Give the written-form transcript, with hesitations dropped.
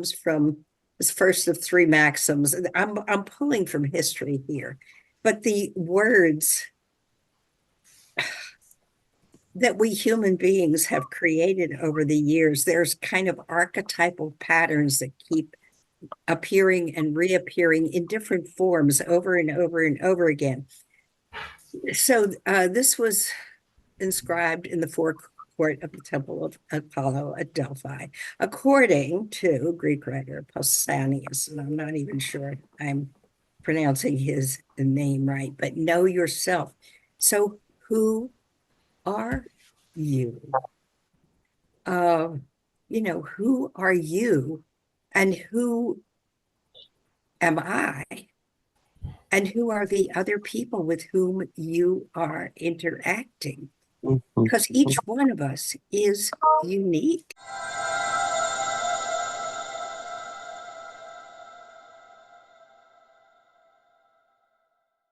comes from this first of three maxims. I'm pulling from history here, but the words that we human beings have created over the years, there's kind of archetypal patterns that keep appearing and reappearing in different forms over and over and over again. So this was inscribed in the forecourt of the Temple of Apollo at Delphi, according to Greek writer Pausanias, and I'm not even sure I'm pronouncing his name right, but know yourself. So who are you? Uh, who are you and who am I? And who are the other people with whom you are interacting? Mhm. Because each one of us is unique.